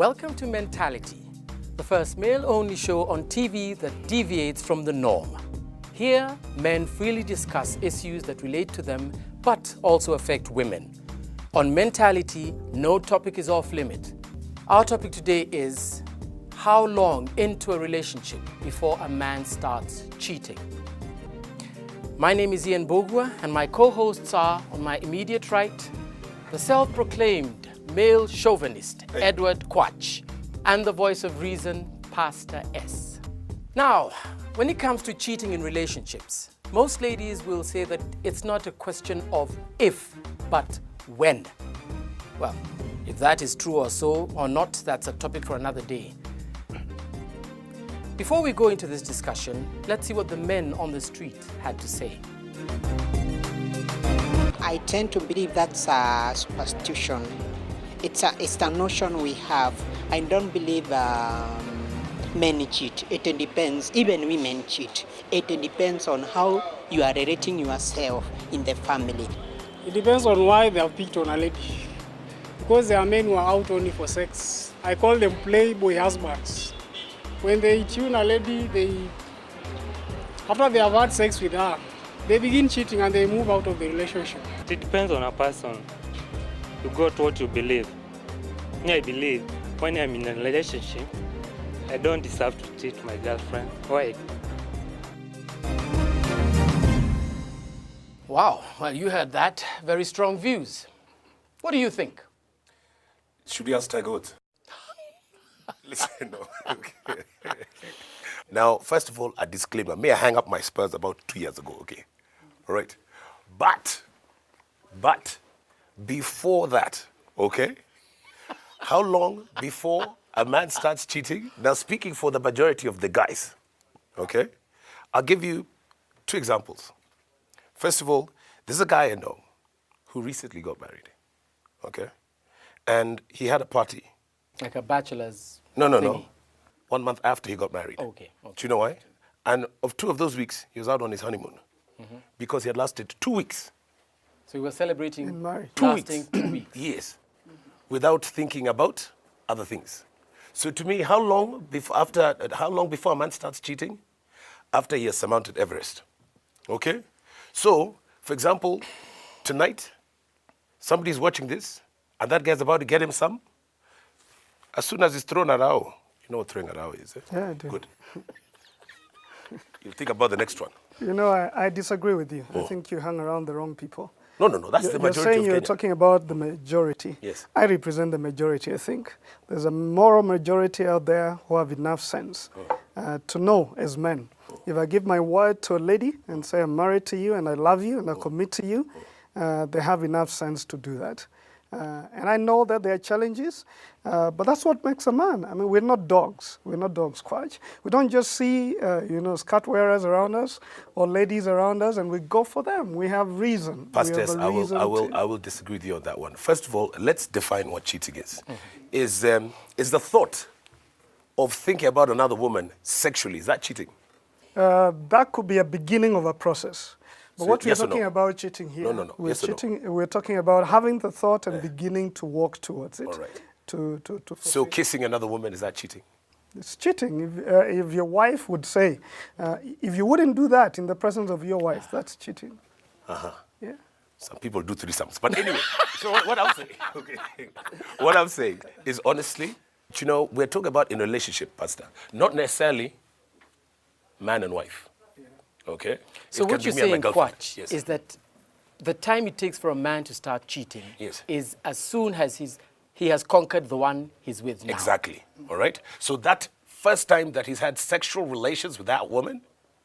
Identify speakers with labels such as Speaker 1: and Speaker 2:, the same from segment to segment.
Speaker 1: Welcome to Mentality, the first male-only show on TV that deviates from the norm. Here, men freely discuss issues that relate to them, but also affect women. On Mentality, no topic is off limit. Our topic today is how long into a relationship before a man starts cheating. My name is Ian Mbugua, and my co-hosts are, on my immediate right, the self-proclaimed male chauvinist, Edward Kwach, and the voice of reason, Pastor S. Now, when it comes to cheating in relationships, most ladies will say that it's not a question of if, but when. Well, if that is true or so or not, that's a topic for another day. Before we go into this discussion, let's see what the men on the street had to say.
Speaker 2: I tend to believe that's a superstition. It's a notion we have. I don't believe men cheat. It depends. Even women cheat. It depends on how you are relating yourself in the family.
Speaker 3: It depends on why they have picked on a lady. Because there are men who are out only for sex. I call them playboy husbands. When they tune a lady, after they have had sex with her, they begin cheating and they move out of the relationship.
Speaker 4: It depends on a person. You got what you believe. I believe when I'm in a relationship, I don't deserve to cheat my girlfriend. Why?
Speaker 1: Wow, well, you heard that. Very strong views. What do you think?
Speaker 5: Should we ask Tagot? Listen, no. Okay. Now, first of all, a disclaimer. May I hang up my Spurs about 2 years ago, okay? All right. But, before that, okay? How long before a man starts cheating? Now, speaking for the majority of the guys, okay? I'll give you 2 examples. First of all, there's a guy I know who recently got married, okay? And he had a party.
Speaker 1: Like a bachelor's
Speaker 5: No.
Speaker 1: thingy.
Speaker 5: 1 month after he got married.
Speaker 1: Okay.
Speaker 5: Do you know why? And of 2 of those weeks, he was out on his honeymoon because he had lasted 2 weeks.
Speaker 1: So we were celebrating
Speaker 3: And married.
Speaker 5: 2
Speaker 1: lasting
Speaker 5: weeks.
Speaker 1: 2 weeks.
Speaker 5: Yes. Without thinking about other things. So to me, how long before a man starts cheating? After he has surmounted Everest. Okay? So, for example, tonight, somebody's watching this, and that guy's about to get him some. As soon as he's thrown a rao, you know what throwing a rao is, eh?
Speaker 3: Yeah, I do.
Speaker 5: Good. You think about the next one.
Speaker 3: You know, I disagree with you. I think you hang around the wrong people.
Speaker 5: No, that's the
Speaker 3: You're
Speaker 5: majority
Speaker 3: saying
Speaker 5: of
Speaker 3: you're
Speaker 5: Kenya.
Speaker 3: talking about the majority.
Speaker 5: Yes.
Speaker 3: I represent the majority, I think. There's a moral majority out there who have enough sense to know as men. If I give my word to a lady and say I'm married to you and I love you and I commit to you, they have enough sense to do that. And I know that there are challenges, but that's what makes a man. I mean, we're not dogs. We're not dogs, Kwach. We don't just see, skirt wearers around us or ladies around us and we go for them. We have reason.
Speaker 5: Pastors,
Speaker 3: we have
Speaker 5: I will disagree with you on that one. First of all, let's define what cheating is. Is the thought of thinking about another woman sexually, is that cheating?
Speaker 3: That could be a beginning of a process. But
Speaker 5: So
Speaker 3: what we're
Speaker 5: yes or
Speaker 3: talking
Speaker 5: no?
Speaker 3: about cheating here,
Speaker 5: No.
Speaker 3: we're
Speaker 5: Yes or no?
Speaker 3: we're talking about having the thought and beginning to walk towards it.
Speaker 5: All right.
Speaker 3: To
Speaker 5: So
Speaker 3: fulfill.
Speaker 5: kissing another woman, is that cheating?
Speaker 3: It's cheating. If your wife would say, if you wouldn't do that in the presence of your wife, that's cheating. Yeah.
Speaker 5: Some people do threesomes. But anyway, so what I'm saying, okay, what I'm saying is honestly, we're talking about in a relationship, Pastor, not necessarily man and wife. Okay?
Speaker 1: So
Speaker 5: It can
Speaker 1: what
Speaker 5: be
Speaker 1: you're
Speaker 5: me and my
Speaker 1: saying,
Speaker 5: girlfriend.
Speaker 1: Kwach,
Speaker 5: Yes.
Speaker 1: is that the time it takes for a man to start cheating
Speaker 5: Yes.
Speaker 1: is as soon as he has conquered the one he's with now.
Speaker 5: Exactly. All right? So that first time that he's had sexual relations with that woman,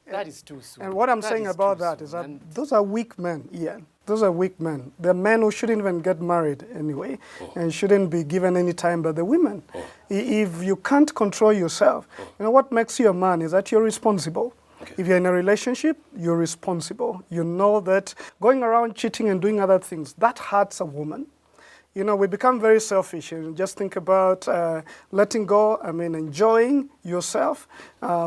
Speaker 1: That is too soon.
Speaker 3: And what I'm
Speaker 1: That
Speaker 3: saying
Speaker 1: is
Speaker 3: about
Speaker 1: too
Speaker 3: that
Speaker 1: soon.
Speaker 3: is that
Speaker 1: And
Speaker 3: those are weak men, Ian. Those are weak men. They're men who shouldn't even get married anyway and shouldn't be given any time by the women. If you can't control yourself, what makes you a man is that you're responsible.
Speaker 5: Okay.
Speaker 3: If you're in a relationship, you're responsible. You know that going around cheating and doing other things, that hurts a woman. We become very selfish and just think about letting go, enjoying yourself,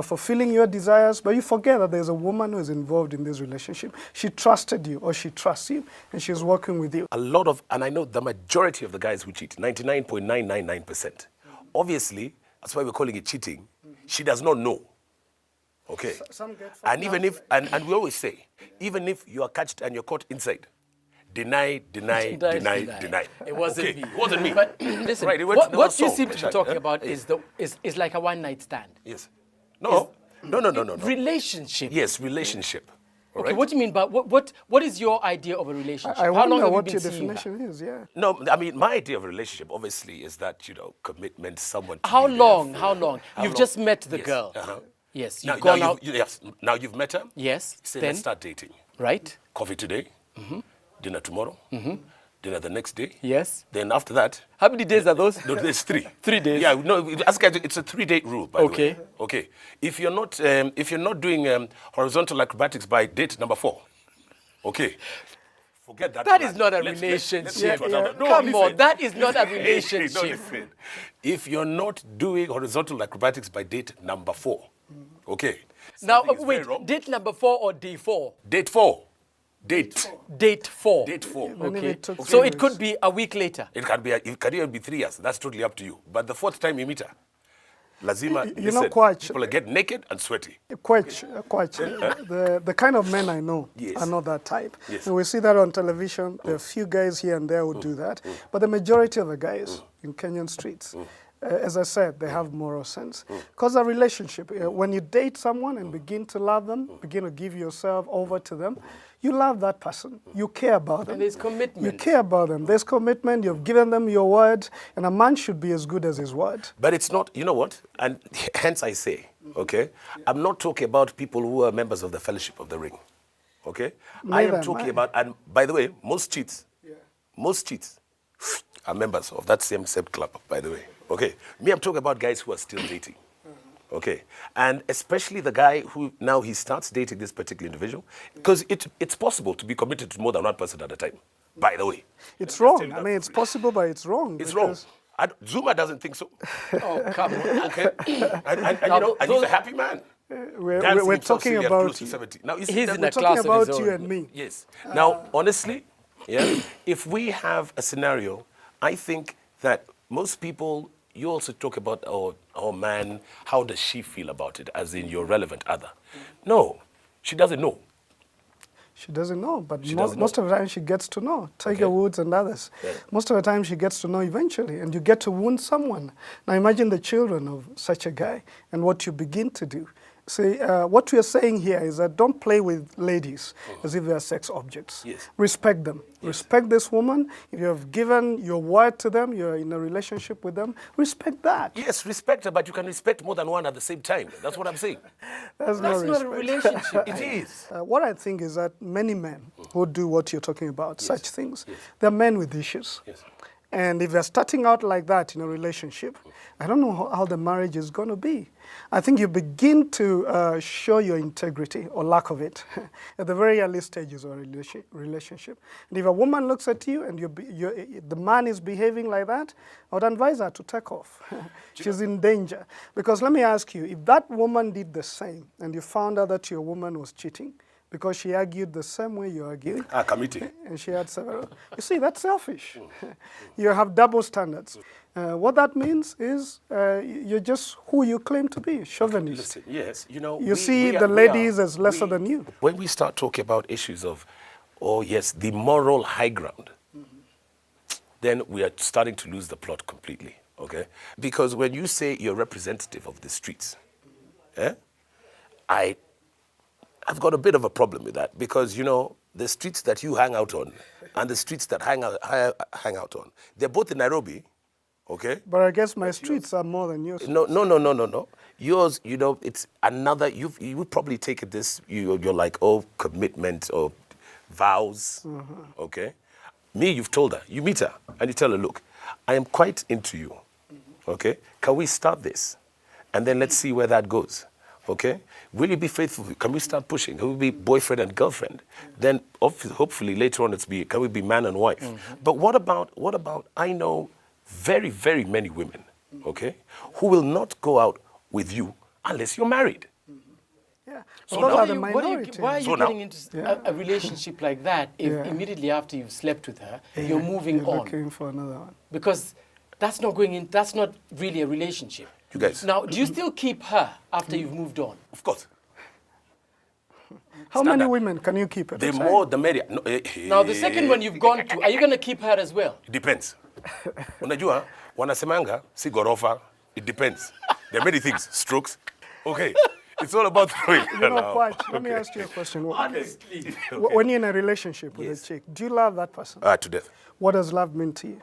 Speaker 3: fulfilling your desires, but you forget that there's a woman who is involved in this relationship. She trusted you or she trusts you and she's working with you.
Speaker 5: a lot of, and I know the majority of the guys who cheat, 99.999%, obviously, that's why we're calling it cheating. She does not know. Okay.
Speaker 3: Some get
Speaker 5: And even if, and we always say, even if you are catched and you're caught inside, deny.
Speaker 1: It wasn't
Speaker 5: Okay,
Speaker 1: me.
Speaker 5: it wasn't me.
Speaker 1: But listen,
Speaker 5: Right,
Speaker 1: what you seem to be talking about is like a one-night stand.
Speaker 5: Yes. No.
Speaker 1: Relationship.
Speaker 5: Yes, relationship. All
Speaker 1: Okay,
Speaker 5: right?
Speaker 1: what do you mean by what is your idea of a relationship?
Speaker 3: I
Speaker 1: How
Speaker 3: wonder
Speaker 1: long have you
Speaker 3: what
Speaker 1: been
Speaker 3: your
Speaker 1: seeing her?
Speaker 3: definition is, yeah.
Speaker 5: No, I mean, my idea of a relationship, obviously, is that, commitment, someone to
Speaker 1: How
Speaker 5: be there
Speaker 1: long?
Speaker 5: for-
Speaker 1: How long?
Speaker 5: How
Speaker 1: You've
Speaker 5: long?
Speaker 1: just met the
Speaker 5: Yes,
Speaker 1: girl.
Speaker 5: uh-huh.
Speaker 1: Yes,
Speaker 5: Now,
Speaker 1: you've gone out.
Speaker 5: yes, now you've met her.
Speaker 1: Yes,
Speaker 5: Say,
Speaker 1: then?
Speaker 5: let's start dating.
Speaker 1: Right?
Speaker 5: Coffee today, dinner tomorrow, dinner the next day.
Speaker 1: Yes.
Speaker 5: Then after that,
Speaker 1: How many days are those?
Speaker 5: no, there's 3.
Speaker 1: 3 days.
Speaker 5: Yeah, no, it's a 3-date rule, by
Speaker 1: Okay.
Speaker 5: the way. Okay. If you're not doing horizontal acrobatics by date number 4, okay, forget that.
Speaker 1: That
Speaker 5: plan.
Speaker 1: is not a
Speaker 5: Let's
Speaker 1: relationship.
Speaker 5: go to another- No,
Speaker 1: Come
Speaker 5: listen.
Speaker 1: on, that is not a
Speaker 5: No,
Speaker 1: relationship.
Speaker 5: listen. If you're not doing horizontal acrobatics by date number 4, okay.
Speaker 1: Now,
Speaker 5: something is very
Speaker 1: wait,
Speaker 5: wrong.
Speaker 1: date number 4 or day 4?
Speaker 5: Date 4. Date.
Speaker 1: Date 4.
Speaker 5: Date 4.
Speaker 3: Even if
Speaker 1: Okay.
Speaker 3: it took
Speaker 1: So
Speaker 3: 3
Speaker 1: it could
Speaker 3: weeks.
Speaker 1: be a week later.
Speaker 5: It can even be 3 years. That's totally up to you. But the 4th time you meet her, lazima,
Speaker 3: You know,
Speaker 5: listen,
Speaker 3: Kwach,
Speaker 5: people get naked and sweaty.
Speaker 3: Kwach, the kind of men I know
Speaker 5: Yes.
Speaker 3: are not that type.
Speaker 5: Yes.
Speaker 3: And we see that on television. There are a few guys here and there who do that. But the majority of the guys in Kenyan streets, as I said, they have moral sense. Because a relationship, when you date someone and begin to love them, begin to give yourself over to them, you love that person. You care about them.
Speaker 1: And there's commitment.
Speaker 3: You care about them. There's commitment. You've given them your word. And a man should be as good as his word.
Speaker 5: But it's not, you know what? And hence I say, okay, I'm not talking about people who are members of the Fellowship of the Ring. Okay? I
Speaker 3: Neither
Speaker 5: am
Speaker 3: am
Speaker 5: talking
Speaker 3: I.
Speaker 5: about, and by the way, most cheats are members of that same club, by the way. Okay? Me, I'm talking about guys who are still dating. Okay, and especially the guy who now he starts dating this particular individual, because it's possible to be committed to more than one person at a time, by the way.
Speaker 3: It's wrong. I mean, it's possible, but it's wrong.
Speaker 5: It's wrong.
Speaker 3: because-
Speaker 5: Zuma doesn't think so.
Speaker 1: Oh, come on.
Speaker 5: Okay, and he's a happy man.
Speaker 3: We're
Speaker 5: Dancing himself
Speaker 3: talking
Speaker 5: silly at
Speaker 3: about
Speaker 5: close to 70. Now, you see,
Speaker 1: He's
Speaker 5: that
Speaker 1: in
Speaker 5: we're
Speaker 1: a
Speaker 3: talking
Speaker 1: class of
Speaker 3: about
Speaker 1: his
Speaker 3: you
Speaker 1: own.
Speaker 3: and me.
Speaker 5: Yes. Now, honestly, yeah, if we have a scenario, I think that most people, you also talk about, oh man, how does she feel about it, as in your relevant other? No, she doesn't know.
Speaker 3: She doesn't know, but
Speaker 5: doesn't
Speaker 3: most of the time she gets to know. Tiger Woods and others.
Speaker 5: Yeah.
Speaker 3: Most of the time she gets to know eventually, and you get to wound someone. Now imagine the children of such a guy and what you begin to do. See, what we are saying here is that don't play with ladies as if they are sex objects.
Speaker 5: Yes.
Speaker 3: Respect them.
Speaker 5: Yes.
Speaker 3: Respect this woman. If you have given your word to them, you're in a relationship with them, respect that.
Speaker 5: Yes, respect her, but you can respect more than one at the same time. That's what I'm saying.
Speaker 3: That's
Speaker 1: That's not a
Speaker 3: respect.
Speaker 1: relationship.
Speaker 5: It is.
Speaker 3: What I think is that many men who do what you're talking about, such things, they're men with issues.
Speaker 5: Yes.
Speaker 3: And if they're starting out like that in a relationship, I don't know how the marriage is going to be. I think you begin to show your integrity or lack of it at the very early stages of a relationship. And if a woman looks at you and the man is behaving like that, I would advise her to take off. She's in danger. Because let me ask you, if that woman did the same and you found out that your woman was cheating, because she argued the same way you argued,
Speaker 5: Committee.
Speaker 3: and she had several. You see, that's selfish. You have double standards. What that means is you're just who you claim to be, chauvinist.
Speaker 5: Listen, yes,
Speaker 3: You see the ladies as lesser than you.
Speaker 5: When we start talking about issues of, the moral high ground, then we are starting to lose the plot completely, okay? Because when you say you're representative of the streets, I've got a bit of a problem with that because, the streets that you hang out on and the streets that hang out on, they're both in Nairobi, okay?
Speaker 3: But I guess my streets are more than yours.
Speaker 5: No. Yours, it's another, you would probably take it this, you're like, commitment or vows, okay? Me, you've told her, you meet her and you tell her, look, I am quite into you, okay? Can we start this? And then let's see where that goes. Okay? Will you be faithful? Can we start pushing? Can we be boyfriend and girlfriend? Then hopefully later on can we be man and wife? But what about, I know very, very many women, okay, who will not go out with you unless you're married.
Speaker 3: Yeah.
Speaker 5: So
Speaker 3: Those
Speaker 5: now-
Speaker 3: are the minority.
Speaker 1: Why are you
Speaker 5: So now-
Speaker 1: getting into a relationship like that if immediately after you've slept with her, you're moving
Speaker 3: You're
Speaker 1: on?
Speaker 3: looking for another one.
Speaker 1: Because That's not going in. That's not really a relationship.
Speaker 5: You guys.
Speaker 1: Now, do you still keep her after you've moved on?
Speaker 5: Of course.
Speaker 3: How many women can you keep at
Speaker 5: The
Speaker 3: a time?
Speaker 5: more, the merrier. No,
Speaker 1: Now, the second one you've gone to, are you going to keep her as well?
Speaker 5: It depends. Unajua, wanasemanga, si gorofa. It depends. There are many things. Strokes. Okay. It's all about throwing.
Speaker 3: You know, Kwach, let me ask you a question.
Speaker 1: Honestly.
Speaker 3: When you're in a relationship with a chick, do you love that person?
Speaker 5: To death.
Speaker 3: What does love mean to you?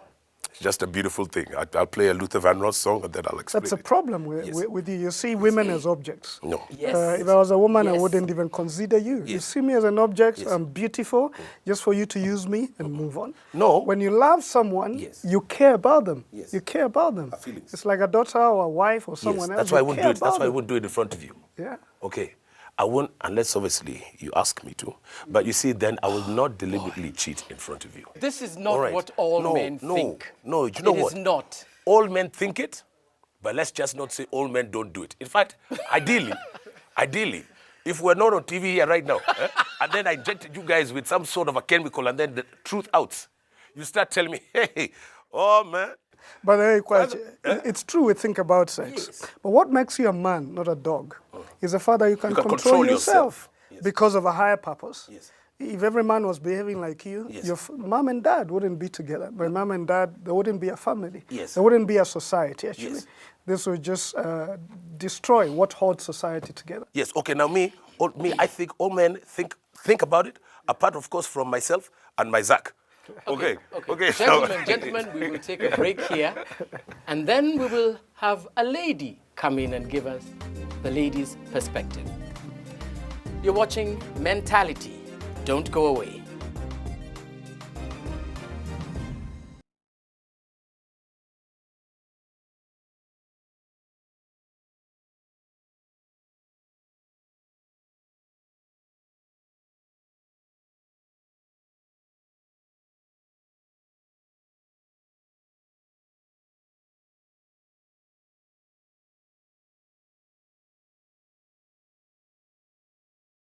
Speaker 5: It's just a beautiful thing. I'll play a Luther Vandross song and then I'll explain
Speaker 3: That's a
Speaker 5: it.
Speaker 3: problem with,
Speaker 5: Yes.
Speaker 3: with you. You see women as objects.
Speaker 5: No.
Speaker 1: Yes.
Speaker 3: If I was a woman, I
Speaker 1: Yes.
Speaker 3: wouldn't even consider you. You
Speaker 5: Yes.
Speaker 3: see me as an object,
Speaker 5: Yes.
Speaker 3: I'm beautiful, just for you to use me and move on.
Speaker 5: No.
Speaker 3: When you love someone,
Speaker 5: Yes.
Speaker 3: you care about them.
Speaker 5: Yes.
Speaker 3: You care about them.
Speaker 5: Our feelings.
Speaker 3: It's like a daughter or a wife or someone
Speaker 5: Yes,
Speaker 3: else.
Speaker 5: that's why I
Speaker 3: You
Speaker 5: wouldn't
Speaker 3: care
Speaker 5: do it. That's
Speaker 3: about
Speaker 5: why I
Speaker 3: them.
Speaker 5: wouldn't do it in front of you.
Speaker 3: Yeah.
Speaker 5: Okay. I won't, unless obviously you ask me to. But you see, then I will not deliberately cheat in front of you.
Speaker 1: This is not
Speaker 5: All right.
Speaker 1: what all
Speaker 5: No,
Speaker 1: men
Speaker 5: no,
Speaker 1: think.
Speaker 5: no, you know
Speaker 1: It
Speaker 5: what?
Speaker 1: is not.
Speaker 5: All men think it, but let's just not say all men don't do it. In fact, ideally, if we're not on TV here right now, and then I injected you guys with some sort of a chemical, and then the truth out, you start telling me, hey, oh man.
Speaker 3: By the way, Kwach, it's true we think about sex.
Speaker 5: Yes.
Speaker 3: But what makes you a man, not a dog, is the fact that you can control yourself
Speaker 5: Yes.
Speaker 3: because of a higher purpose.
Speaker 5: Yes.
Speaker 3: If every man was behaving like you,
Speaker 5: Yes.
Speaker 3: your mom and dad wouldn't be together. My mom and dad, there wouldn't be a family.
Speaker 5: Yes.
Speaker 3: There wouldn't be a society, actually.
Speaker 5: Yes.
Speaker 3: This would just destroy what holds society together.
Speaker 5: Yes, okay, now I think all men think about it, apart, of course, from myself and my Zach. Okay.
Speaker 1: Gentlemen, we will take a break here, and then we will have a lady come in and give us the lady's perspective. You're watching Mentality. Don't go away.